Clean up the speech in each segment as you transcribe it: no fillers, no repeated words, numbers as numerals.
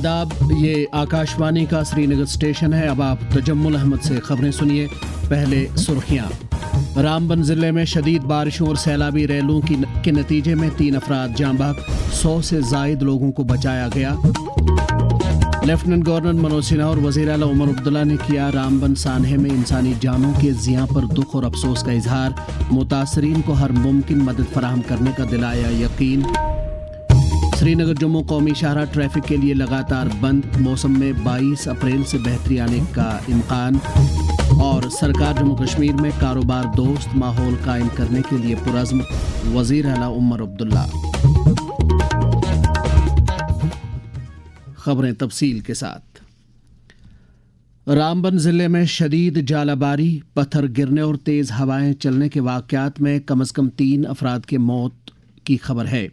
आदाब, ये आकाशवाणी का श्रीनगर स्टेशन है। अब आप तजम्मुल अहमद से खबरें सुनिए। पहले सुर्खियां। रामबन ज़िले में शदीद बारिशों और सैलाबी रैलों के नतीजे में 3 अफराद जाँ बहक, 100 से ज़ायद लोगों को बचाया गया। लेफ्टिनेंट गवर्नर मनोज सिन्हा और वज़ीर आला उमर अब्दुल्ला ने किया रामबन सानहे में इंसानी जानों के ज़ियां पर दुख और अफसोस का इजहार। मुतासरीन को हर मुमकिन मदद फराहम करने का दिलाया यकीन। श्रीनगर जम्मू कौमी शाहराह ट्रैफिक के लिए लगातार बंद। मौसम में 22 अप्रैल से बेहतरी आने का इम्कान। और सरकार जम्मू कश्मीर में कारोबार दोस्त माहौल कायम करने के लिए पुरज़्म, वज़ीर आला उमर अब्दुल्ला। खबरें तफसील के साथ। रामबन ज़िले में शदीद जालाबारी, पत्थर गिरने और तेज़ हवाएं चलने के वाक़यात में कम से कम 3 अफराद के मौत की खबर है।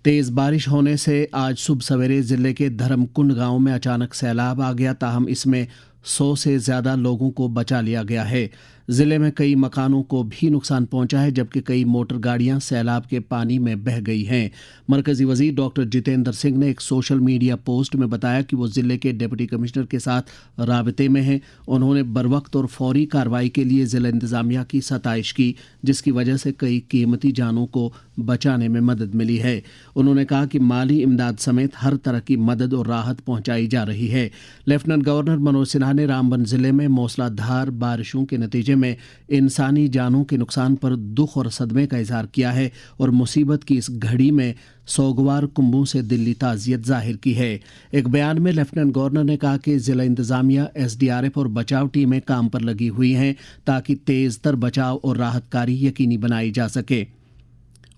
तेज़ बारिश होने से आज सुबह सवेरे ज़िले के धर्मकुंड गांव में अचानक सैलाब आ गया, ताहम इसमें 100 से ज़्यादा लोगों को बचा लिया गया है। ज़िले में कई मकानों को भी नुकसान पहुंचा है, जबकि कई मोटर गाड़ियां सैलाब के पानी में बह गई हैं। मरकज़ी वज़ीर डॉक्टर जितेंद्र सिंह ने एक सोशल मीडिया पोस्ट में बताया कि वो ज़िले के डिप्टी कमिश्नर के साथ राबते में हैं। उन्होंने बरवक्त और फौरी कार्रवाई के लिए ज़िला इंतज़ामिया की सताइश की, जिसकी वजह से कई कीमती जानों को बचाने में मदद मिली है। उन्होंने कहा कि माली इमदाद समेत हर तरह की मदद और राहत पहुँचाई जा रही है। लेफ्टिनेंट गवर्नर मनोज सिन्हा ने रामबन ज़िले में मूसलाधार बारिशों के नतीजे में इंसानी जानों के नुकसान पर दुख और सदमे का इजहार किया है और मुसीबत की इस घड़ी में सोगवार कुंभों से दिली ताज़ियत जाहिर की है। एक बयान में लेफ्टिनेंट गवर्नर ने कहा कि ज़िला इंतज़ामिया, SDRF और बचाव टीमें काम पर लगी हुई हैं ताकि तेज़ तर बचाव और राहत कार्य यकीनी बनाई जा सके।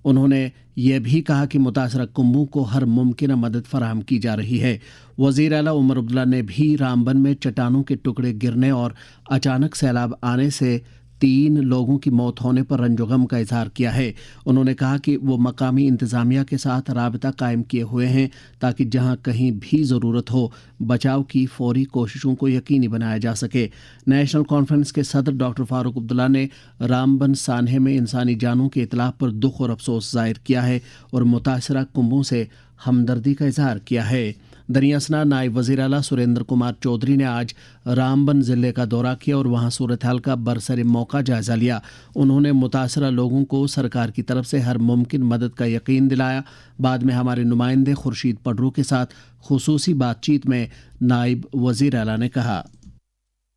उन्होंने यह भी कहा कि मुतासरा कुंभों को हर मुमकिन मदद फराहम की जा रही है। वज़ीर आला उमर अब्दुल्ला ने भी रामबन में चट्टानों के टुकड़े गिरने और अचानक सैलाब आने से 3 लोगों की मौत होने पर रंजो गम का इजहार किया है। उन्होंने कहा कि वो मकामी इंतज़ामिया के साथ राबता कायम किए हुए हैं ताकि जहां कहीं भी ज़रूरत हो बचाव की फौरी कोशिशों को यकीनी बनाया जा सके। नेशनल कॉन्फ्रेंस के सदर डॉक्टर फारूक अब्दुल्ला ने रामबन सानहे में इंसानी जानों के इतलाफ पर दुख और अफसोस जाहिर किया है और मुतासरा कुंभों से हमदर्दी का इजहार किया है। दरियासना नायब वज़ीर आला सुरेंद्र कुमार चौधरी ने आज रामबन ज़िले का दौरा किया और वहां सूरत हाल का बरसरे मौका जायज़ा लिया। उन्होंने मुतासरा लोगों को सरकार की तरफ से हर मुमकिन मदद का यकीन दिलाया। बाद में हमारे नुमाइंदे खुर्शीद पडरू के साथ खुसूसी बातचीत में नायब वज़ीर आला ने कहा,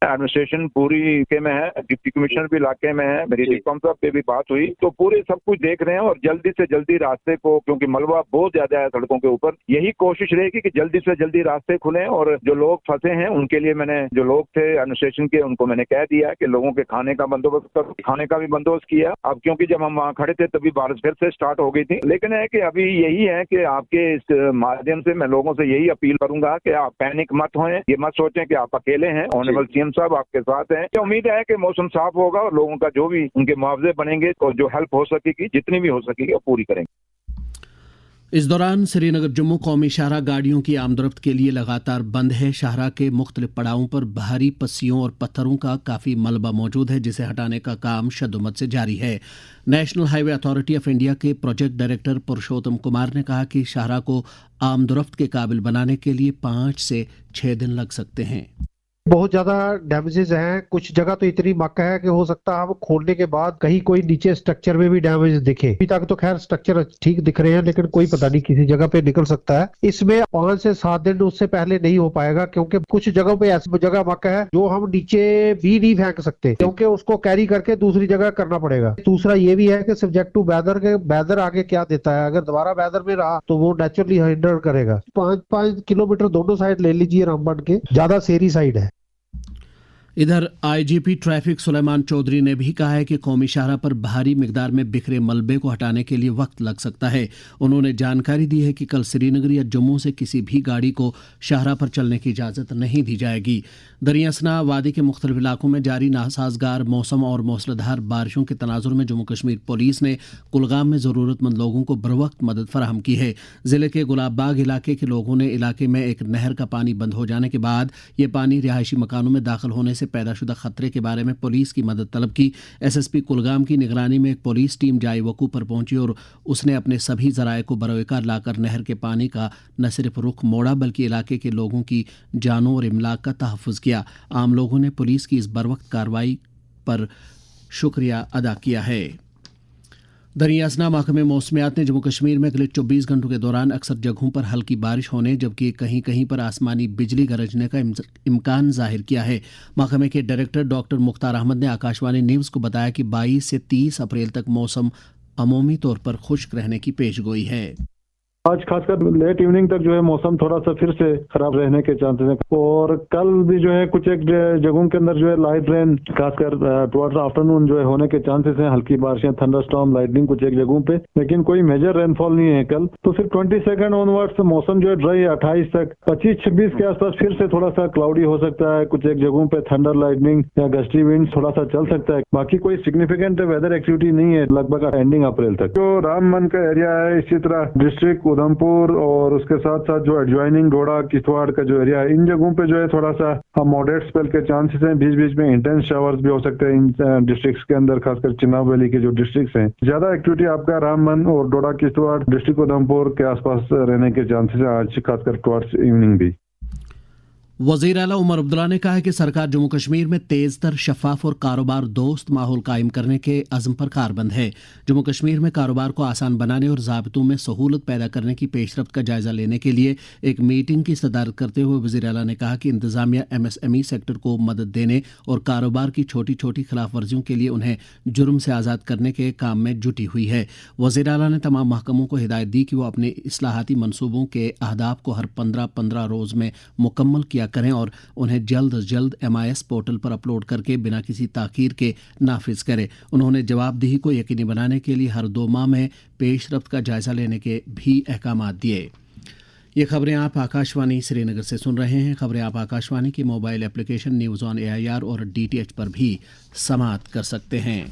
एडमिनिस्ट्रेशन पूरी इलाके में है, डिप्टी कमिश्नर भी इलाके में है, मेरी डिकॉम साहब पे भी बात हुई, तो पूरे सब कुछ देख रहे हैं और जल्दी से जल्दी रास्ते को, क्योंकि मलबा बहुत ज्यादा है सड़कों के ऊपर, यही कोशिश रहेगी कि जल्दी से जल्दी रास्ते खुलें। और जो लोग फंसे हैं उनके लिए मैंने, जो लोग थे एडमिनिस्ट्रेशन के, उनको मैंने कह दिया कि लोगों के खाने का बंदोबस्त करो, खाने का भी बंदोबस्त किया। अब क्योंकि जब हम वहाँ खड़े थे तभी बारिश फिर से स्टार्ट हो गई थी, लेकिन है कि अभी यही है कि आपके इस माध्यम से मैं लोगों से यही अपील करूंगा कि आप पैनिक मत हों, ये मत सोचें कि आप अकेले हैं। ऑनरेबल CM साहब आपके साथ हैं। तो उम्मीद है कि मौसम साफ होगा और लोगों का जो भी उनके मुआवजे बनेंगे और जो हेल्प हो सकेगी, जितनी भी हो सकेगी, वो पूरी करेंगे। इस दौरान श्रीनगर जम्मू कौमी शाहराह गाड़ियों की आमदरफ्त के लिए लगातार बंद है। शाहराह के मुख्तलिफ पड़ावों पर भारी पस्सियों और पत्थरों का काफ़ी मलबा मौजूद है, जिसे हटाने का काम शद्दुमत से जारी है। National highway authority of India के प्रोजेक्ट डायरेक्टर पुरुषोत्तम कुमार ने कहा कि शाहराह को आमदरफ्त के काबिल बनाने के लिए 5 से 6 दिन लग सकते हैं। बहुत ज्यादा डैमेजेस हैं। कुछ जगह तो इतनी मक्का है कि हो सकता है हम खोलने के बाद कहीं कोई नीचे स्ट्रक्चर में भी डैमेज दिखे। अभी तक तो खैर स्ट्रक्चर ठीक दिख रहे हैं, लेकिन कोई पता नहीं किसी जगह पे निकल सकता है। इसमें 5 से 7 दिन उससे पहले नहीं हो पाएगा, क्योंकि कुछ जगहों पे ऐसी जगह मक्का है जो हम नीचे भी नहीं फेंक सकते, क्योंकि उसको कैरी करके दूसरी जगह करना पड़ेगा। दूसरा ये भी है कि सब्जेक्ट टू वेदर के, वेदर आगे क्या देता है। अगर दोबारा वेदर में रहा तो वो नेचुरली हिंडर करेगा। 5-5 किलोमीटर दोनों साइड ले लीजिए रामबन के, ज्यादा सेरी साइड है। इधर IGP ट्रैफिक सुलेमान चौधरी ने भी कहा है कि कौमी शाहराह पर भारी मिकदार में बिखरे मलबे को हटाने के लिए वक्त लग सकता है। उन्होंने जानकारी दी है कि कल श्रीनगर या जम्मू से किसी भी गाड़ी को शाहराह पर चलने की इजाज़त नहीं दी जाएगी। दरियासना वादी के मुख्तलिफ इलाकों में जारी नासाजगार मौसम और मूसलाधार बारिशों के तनाजुर में जम्मू कश्मीर पुलिस ने कुलगाम में ज़रूरतमंद लोगों को बरवक्त मदद फराहम की है। ज़िले के गुलाब बाग इलाके के लोगों ने इलाके में एक नहर का पानी बंद हो जाने के बाद ये पानी रिहायशी मकानों में दाखिल होने से पैदा शुदा खतरे के बारे में पुलिस की मदद तलब की। SSP कुलगाम की निगरानी में एक पुलिस टीम जाई वकू पर पहुंची और उसने अपने सभी जराये को बरोकार लाकर नहर के पानी का न सिर्फ रुख मोड़ा बल्कि इलाके के लोगों की जानों और इमलाक का तहफ़्फ़ुज़ किया। आम लोगों ने पुलिस की इस बरवक्त कार्रवाई पर शुक्रिया अदा किया है। दरियासना महकमे मौसमियात ने जम्मू कश्मीर में अगले 24 घंटों के दौरान अक्सर जगहों पर हल्की बारिश होने जबकि कहीं कहीं पर आसमानी बिजली गरजने का इम्कान जाहिर किया है। महकमे के डायरेक्टर डॉक्टर मुख्तार अहमद ने आकाशवाणी न्यूज़ को बताया कि 22 से 30 अप्रैल तक मौसम अमूमी तौर पर खुश्क रहने की पेशगोई है। आज खासकर लेट इवनिंग तक जो है मौसम थोड़ा सा फिर से खराब रहने के चांसेस हैं और कल भी जो है कुछ एक जगहों के अंदर जो है लाइट रेन खासकर टुवर्ड्स आफ्टरनून जो है होने के चांसेस हैं, हल्की बारिशें, थंडरस्टॉर्म, लाइटनिंग कुछ एक जगहों पे, लेकिन कोई मेजर रेनफॉल नहीं है कल। तो फिर 22 ऑनवर्ड्स मौसम जो है ड्राई है 28 तक। 25-26 के आसपास फिर से थोड़ा सा क्लाउडी हो सकता है, कुछ एक जगहों पे थंडर लाइटनिंग या गस्टी विंड थोड़ा सा चल सकता है। बाकी कोई सिग्निफिकेंट वेदर एक्टिविटी नहीं है लगभग एंडिंग अप्रैल तक। जो रामबन का एरिया है, इसी तरह डिस्ट्रिक्ट उधमपुर और उसके साथ साथ जो एडजॉइनिंग डोडा किश्तवाड़ का जो एरिया है, इन जगहों पे जो है थोड़ा सा मॉडरेट स्पेल के चांसेस हैं। बीच बीच में इंटेंस शावर्स भी हो सकते हैं इन डिस्ट्रिक्ट्स के अंदर, खासकर चिनाब वैली के जो डिस्ट्रिक्ट्स हैं। ज्यादा एक्टिविटी आपका रामबन और डोडा किश्तवाड़ डिस्ट्रिक्ट उधमपुर के आसपास रहने के चांसेस हैं आज खासकर टुवर्ड्स इवनिंग भी। वज़ीर आला उमर अब्दुल्ला ने कहा है कि सरकार जम्मू कश्मीर में तेज़ तर, शफाफ और कारोबार दोस्त माहौल कायम करने के अज़्म पर कारबंद है। जम्मू कश्मीर में कारोबार को आसान बनाने और ज़ाब्तों में सहूलत पैदा करने की पेशरफ्त का जायज़ा लेने के लिए एक मीटिंग की सदारत करते हुए वज़ीर आला ने कहा कि इंतज़ामिया MSME सेक्टर को मदद देने और कारोबार की छोटी छोटी खिलाफ वर्जियों के लिए उन्हें जुर्म से आज़ाद करने के काम में जुटी हुई है। वज़ीर आला ने तमाम महकमों को हिदायत दी कि वो अपने इस्लाहाती मनसूबों के अहदाफ को हर 15-15 रोज़ में मुकम्मल किया करें और उन्हें जल्द अज जल्द MIS पोर्टल पर अपलोड करके बिना किसी ताख़ीर के नाफिज करें। उन्होंने जवाबदेही को यकीनी बनाने के लिए हर 2 माह में पेशरफ्त का जायज़ा लेने के भी अहकामात दिए। ये खबरें आप आकाशवाणी श्रीनगर से सुन रहे हैं। खबरें आप आकाशवाणी की mobile application news on AIR और DTH पर भी समाअत कर सकते हैं।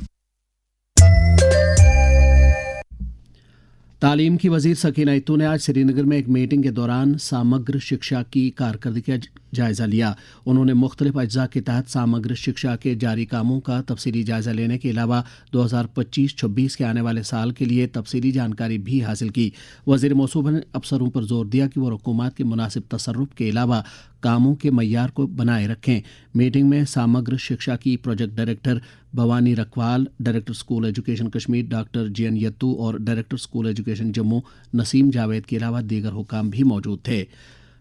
तालीम की वज़ीर सकीना इत्तू ने आज श्रीनगर में एक मीटिंग के दौरान समग्र शिक्षा की कारकर्दगी का जायज़ा लिया। उन्होंने मुख्तलिफ अज्जा के तहत समग्र शिक्षा के जारी कामों का तफसीली जायज़ा लेने के अलावा 2025-26 के आने वाले साल के लिए तफसीली जानकारी भी हासिल की। वज़ीर मौसूबा ने अफसरों पर जोर दिया कि वो हुकूमत के मुनासिब तसर्रुफ के अलावा कामों के मय्यार को बनाए रखें। मीटिंग में समग्र शिक्षा की project director Bhavani Rakhwal, director school education Kashmir doctor JN Yattoo और director school education Jammu Naseem Javed के अलावा दीगर हुकाम भी मौजूद थे।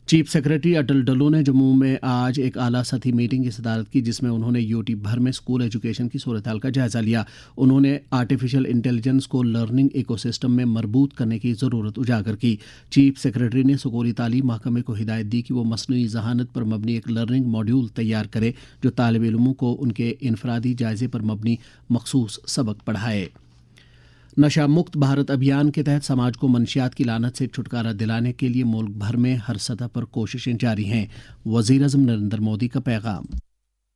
चीफ सेक्रेटरी अटल डल्लू ने जम्मू में आज एक आला सतही मीटिंग की सदारत की जिसमें उन्होंने UT भर में स्कूल एजुकेशन की सूरत-हाल का जायज़ा लिया। उन्होंने आर्टिफिशियल इंटेलिजेंस को लर्निंग इकोसिस्टम में मरबूत करने की ज़रूरत उजागर की। चीफ सेक्रेटरी ने स्कूली तालीम महकमे को हिदायत दी कि वो मसनूई ज़हानत पर मबनी एक लर्निंग मॉड्यूल तैयार करे जो तालिब इल्मों को उनके इनफरादी जायज़े पर मबनी मखसूस सबक पढ़ाए। नशा मुक्त भारत अभियान के तहत समाज को मंशियात की लानत से छुटकारा दिलाने के लिए मुल्क भर में हर सतह पर कोशिशें जारी हैं। वज़ीर आज़म नरेंद्र मोदी का पैगाम।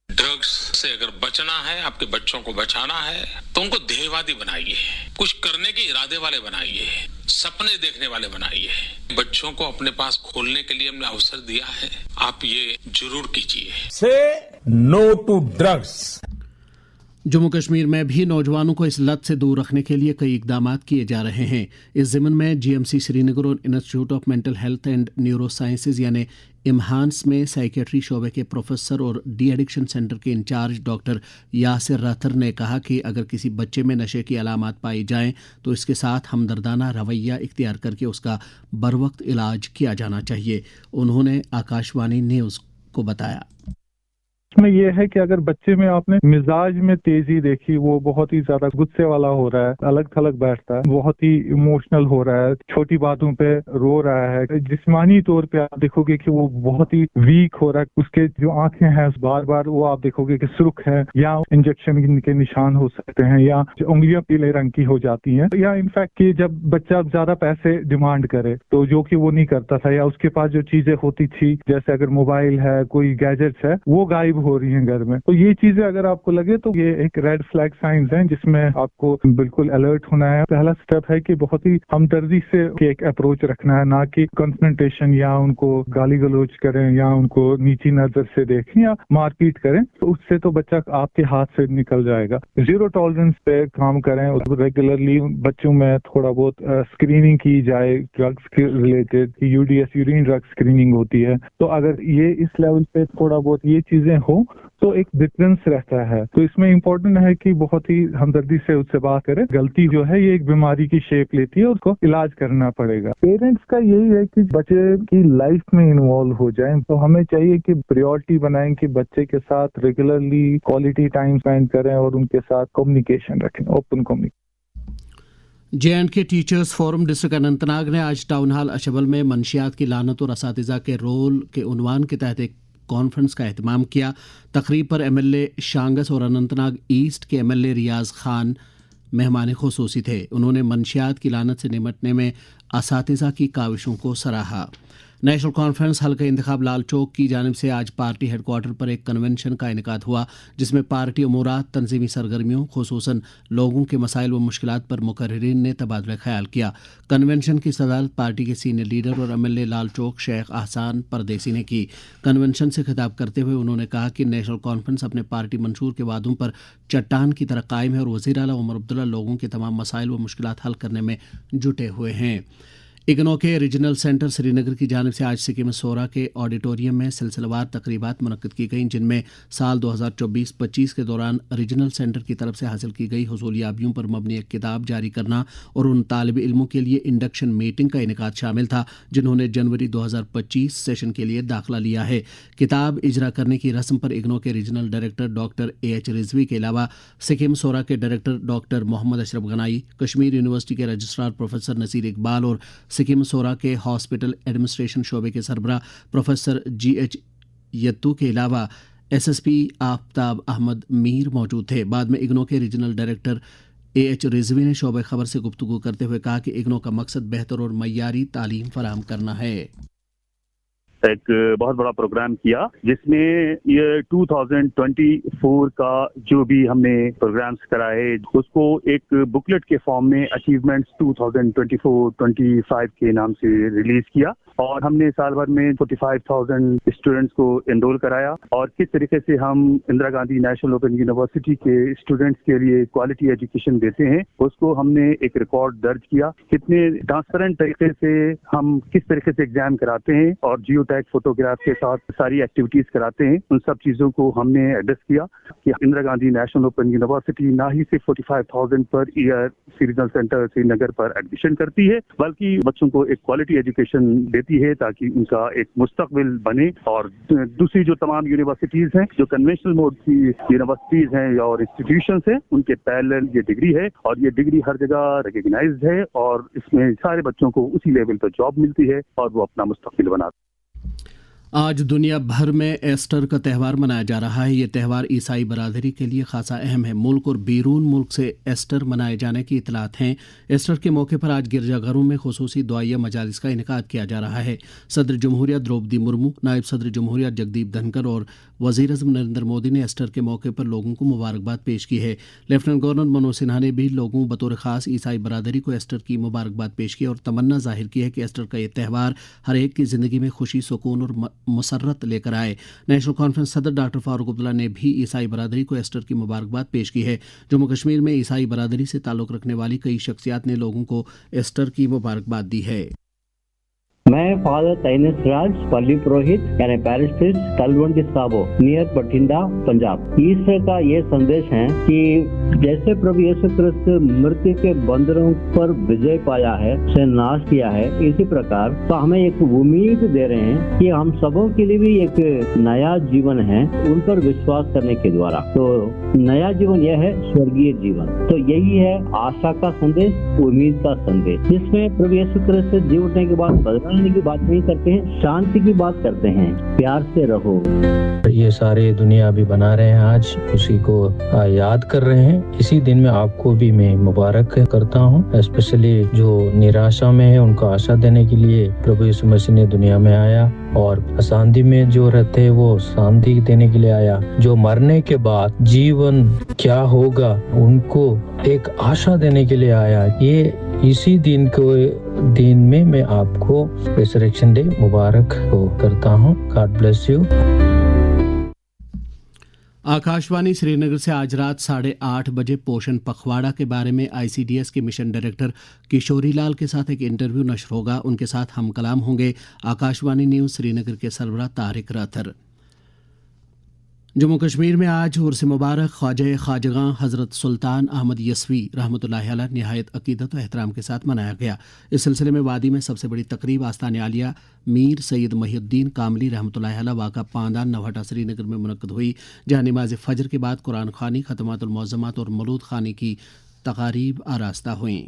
ड्रग्स से अगर बचना है, आपके बच्चों को बचाना है तो उनको ध्येयवादी बनाइए, कुछ करने के इरादे वाले बनाइए, सपने देखने वाले बनाइए। बच्चों को अपने पास खोलने के लिए हमने अवसर दिया है, आप ये जरूर कीजिए। Say no to drugs. Jammu Kashmir में भी नौजवानों को इस लत से दूर रखने के लिए कई इकदाम किए जा रहे हैं। इस ज़िम्न में GMC श्रीनगर और institute of mental health and neuro sciences यानी इम्हांस में साइकेट्री शोबे के प्रोफेसर और डी एडिक्शन सेंटर के इंचार्ज डॉक्टर यासिर राथर ने कहा कि अगर किसी बच्चे में नशे की अलामात पाई जाएं तो इसके साथ हमदर्दाना रवैया इख्तियार करके उसका बरवक्त इलाज किया जाना चाहिए। उन्होंने आकाशवाणी न्यूज़ को बताया। इसमें यह है कि अगर बच्चे में आपने मिजाज में तेजी देखी, वो बहुत ही ज्यादा गुस्से वाला हो रहा है, अलग थलग बैठता है, बहुत ही इमोशनल हो रहा है, छोटी बातों पे रो रहा है, जिस्मानी तौर पे आप देखोगे कि वो बहुत ही वीक हो रहा है, उसके जो आंखें हैं बार बार वो आप देखोगे कि सुर्ख है या इंजेक्शन के निशान हो सकते हैं या उंगलियां पीले रंग की हो जाती हैं, या इनफैक्ट कि जब बच्चा ज्यादा पैसे डिमांड करे तो जो कि वो नहीं करता था, या उसके पास जो चीजें होती थी जैसे अगर मोबाइल है, कोई गैजेट्स है, वो गायब हो रही हैं घर में। तो ये चीजें अगर आपको लगे तो ये एक रेड फ्लैग साइंस हैं जिसमें आपको बिल्कुल अलर्ट होना है। पहला स्टेप है कि बहुत ही हमदर्दी से एक अप्रोच रखना है, ना कि कन्फ्रंटेशन या उनको गाली गलौज करें या उनको नीची नजर से देखें या मारपीट करें, तो उससे तो बच्चा आपके हाथ से निकल जाएगा। जीरो टॉलरेंस पे काम करें, रेगुलरली बच्चों में थोड़ा बहुत स्क्रीनिंग की जाए ड्रग्स के related, UDS urine drug screening होती है। तो अगर ये इस लेवल पे थोड़ा बहुत ये चीजें हो तो एक डिफरेंस रहता है। तो इसमें इम्पोर्टेंट है कि बहुत ही हमदर्दी से उससे बात करें। गलती जो है ये एक बीमारी की शेप लेती है, उसको इलाज करना पड़ेगा। पेरेंट्स का यही है कि बच्चे की लाइफ में इन्वॉल्व हो जाएं, तो हमें चाहिए कि प्रायोरिटी बनाएं कि बच्चे के साथ रेगुलरली क्वालिटी टाइम स्पेंड करें और उनके साथ कम्युनिकेशन रखें, open communication. JNK teachers forum district Anantnag ने आज टाउन हॉल अशबल में मंशियात की लानत और असातिज़ा के रोल के उन्वान के तहत एक कॉन्फ्रेंस का एहतमाम किया। तकरीब पर MLA शांगस और अनंतनाग ईस्ट के MLA रियाज खान मेहमान खुसूसी थे। उन्होंने मंशियात की लानत से निमटने में असातिज़ा की काविशों को सराहा। नेशनल कॉन्फ्रेंस हल्का इंतखाब लाल चौक की जानिब से आज पार्टी हेडक्वार्टर पर एक कन्वेंशन का इनेकाद हुआ, जिसमें पार्टी उमूरात, तंजीमी सरगर्मियों, खुसूसन लोगों के मसाइल व मुश्किलात पर मुकर्रिरीन ने तबादला ख्याल किया। कन्वेंशन की सदारत पार्टी के सीनियर लीडर और MLA लाल चौक शेख अहसान परदेसी ने की। कन्वेंशन से खिताब करते हुए उन्होंने कहा कि नेशनल कॉन्फ्रेंस अपने पार्टी मंशूर के वादों पर चट्टान की तरह कायम है और वज़ीर आला उमर अब्दुल्ला लोगों के तमाम मसाइल व मुश्किलात हल करने में जुटे हुए हैं। इग्नो के रीजनल सेंटर श्रीनगर की जानिब से आज सिक्किम सोरा के ऑडिटोरियम में सिलसिलेवार तकरीबात मुनक्किद की गईं, जिनमें साल 2024-25 के दौरान रीजनल सेंटर की तरफ से हासिल की गई हुसूलियाबियों पर मबनी एक किताब जारी करना और उन तालिब इल्मों के लिए इंडक्शन मीटिंग का इनेकाद शामिल था जिन्होंने जनवरी 2025 सेशन के लिए दाखिला लिया है। किताब इजरा करने की रस्म पर इग्नो के regional director doctor AH Rizvi के अलावा सिक्किम सोरा के director doctor Mohammad Ashraf Ganai, Kashmir university के रजिस्ट्रार प्रोफेसर नसीर इकबाल और सिक्किम सोरा के हॉस्पिटल एडमिनिस्ट्रेशन शोबे के सरबरा प्रोफेसर GH यत्तू के अलावा SSP आफ्ताब अहमद मीर मौजूद थे। बाद में इग्नो के रीजनल डायरेक्टर AH रिजवी ने शोबे खबर से गुफ्तगू करते हुए कहा कि इग्नो का मकसद बेहतर और मय्यारी तालीम फराहम करना है। एक बहुत बड़ा प्रोग्राम किया जिसमें ये 2024 का जो भी हमने प्रोग्राम्स कराए उसको एक बुकलेट के फॉर्म में अचीवमेंट्स 2024-25 के नाम से रिलीज किया और हमने साल भर में 45,000 स्टूडेंट्स को एनरोल कराया और किस तरीके से हम Indira Gandhi national open university के स्टूडेंट्स के लिए क्वालिटी एजुकेशन देते हैं उसको हमने एक रिकॉर्ड दर्ज किया। कितने ट्रांसपेरेंट तरीके से हम किस तरीके से एग्जाम कराते हैं और जियो टैग फोटोग्राफ के साथ सारी एक्टिविटीज कराते हैं, उन सब चीजों को हमने एड्रेस किया कि Indira Gandhi national open university ना ही सिर्फ 45,000 per year regional centre Srinagar पर एडमिशन करती है बल्कि बच्चों को एक क्वालिटी एजुकेशन देती है ताकि उनका एक मुस्तकबिल बने। और दूसरी जो तमाम यूनिवर्सिटीज हैं जो कन्वेंशनल मोड की यूनिवर्सिटीज हैं और इंस्टीट्यूशंस हैं उनके पैरेलल ये डिग्री है और ये डिग्री हर जगह रिकॉग्नाइज्ड है और इसमें सारे बच्चों को उसी लेवल पर जॉब मिलती है और वो अपना मुस्तकबिल बनाते हैं। आज दुनिया भर में ईस्टर का त्यौहार मनाया जा रहा है। ये त्यौहार ईसाई बरादरी के लिए खासा अहम है। मुल्क और बैरून मुल्क से ईस्टर मनाए जाने की इतलात हैं। ईस्टर के मौके पर आज गिरजाघरों में खुसूसी दुआया मजालिस का इनेकाद किया जा रहा है। सदर जमहूरिया द्रौपदी मुर्मू, नायब सदर जमहूरिया जगदीप धनखड़ और वज़ीर आज़म नरेंद्र मोदी ने ईस्टर के मौके पर लोगों को मुबारकबाद पेश की है। लेफ्टिनेंट गवर्नर मनोज सिन्हा ने भी लोगों बतौर ख़ास ईसाई बरादरी को ईस्टर की मुबारकबाद पेश की और तमन्ना जाहिर की है कि ईस्टर का ये त्यौहार हर एक की ज़िंदगी में खुशी, सुकून और मसरत लेकर आए। नेशनल कॉन्फ्रेंस सदर डॉक्टर फारूक अब्दुल्ला ने भी ईसाई बरादरी को ईस्टर की मुबारकबाद पेश की है। जम्मू कश्मीर में ईसाई बरादरी से ताल्लुक़ रखने वाली कई शख्सियात ने लोगों को ईस्टर की मुबारकबाद दी है। मैं फादर तैनेस राज पल्ली पुरोहित यानी parish priest Talwandi Sabo near Bathinda Punjab. Easter का ये संदेश है कि जैसे प्रभु यीशु क्रिस्त मृत्यु के बंधनों पर विजय पाया है, उसे नाश किया है, इसी प्रकार तो हमें एक उम्मीद दे रहे हैं कि हम सबों के लिए भी एक नया जीवन है उन पर विश्वास करने के द्वारा। तो नया जीवन यह है स्वर्गीय जीवन। तो यही है आशा का संदेश, उम्मीद का संदेश, जिसमें प्रभु यीशु क्रिस्त जी उठने के बाद बदलने की बात नहीं करते हैं, शांति की बात करते हैं, प्यार से रहो। ये सारे दुनिया भी बना रहे हैं, आज उसी को याद कर रहे हैं। इसी दिन में आपको भी मैं मुबारक करता हूँ, स्पेशली जो निराशा में है उनको आशा देने के लिए प्रभु यीशु मसीह ने दुनिया में आया اور आसांदी में जो रहते हैं वो शांति देने के लिए आया, जो मरने के बाद जीवन क्या होगा उनको एक आशा देने के लिए आया। ये इसी दिन में मैं आपको रिजरेक्शन डे मुबारक हो करता हूँ। God bless you. Akashvani Srinagar से आज रात 8:30 बजे पोषण पखवाड़ा के बारे में ICDS के मिशन डायरेक्टर किशोरी लाल के साथ एक इंटरव्यू नश्र होगा। उनके साथ हम कलाम होंगे आकाशवाणी न्यूज़ श्रीनगर के सरबराह तारिक राथर। जम्मू कश्मीर में आज उर्स मुबारक ख्वाजा खाजगां हज़रत सुल्तान अहमद यसवी रहमतुल्लाह अलैह निहायत अकीदत व एहतराम के साथ मनाया गया। इस सिलसिले में वादी में सबसे बड़ी तकरीब आस्तान आलिया मीर सैयद महिउद्दीन कामली रहमतुल्लाह अलैह वाक़ा पांदान नवहटा श्रीनगर में मुनक्कद हुई, जहाँ नमाज फ़जर के बाद कुरान ख़वानी, ख़तमातुल मुअज़्ज़मात और मौलूद ख़वानी की तक़ारीब आरास्ता हुई।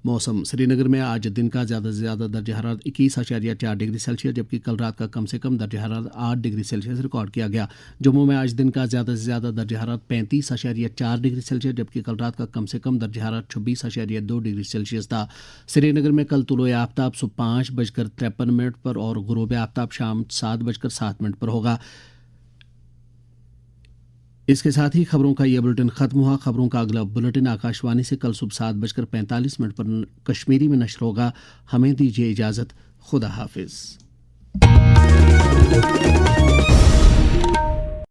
मौसम श्रीनगर में आज दिन का ज़्यादा से ज़्यादा दर्ज हरारत 21.4 डिग्री सेल्सियस जबकि कल रात का कम से कम दर्ज हरारत 8 डिग्री सेल्सियस रिकॉर्ड किया गया। जम्मू में आज दिन का ज़्यादा से ज़्यादा दर्ज हरारत 35.4 डिग्री सेल्सियस जबकि कल रात का कम से कम दर्ज हरारत 26.2 डिग्री सेल्सियस था। श्रीनगर में कल तुलो आफ्ताब सुबह 5:53 पर और गुरूब आफ्ताब शाम 7:07 पर होगा। इसके साथ ही खबरों का यह बुलेटिन ख़त्म हुआ। खबरों का अगला बुलेटिन आकाशवाणी से कल सुबह 7:45 पर कश्मीरी में नश्र होगा। हमें दीजिए इजाज़त। खुदा हाफिज़।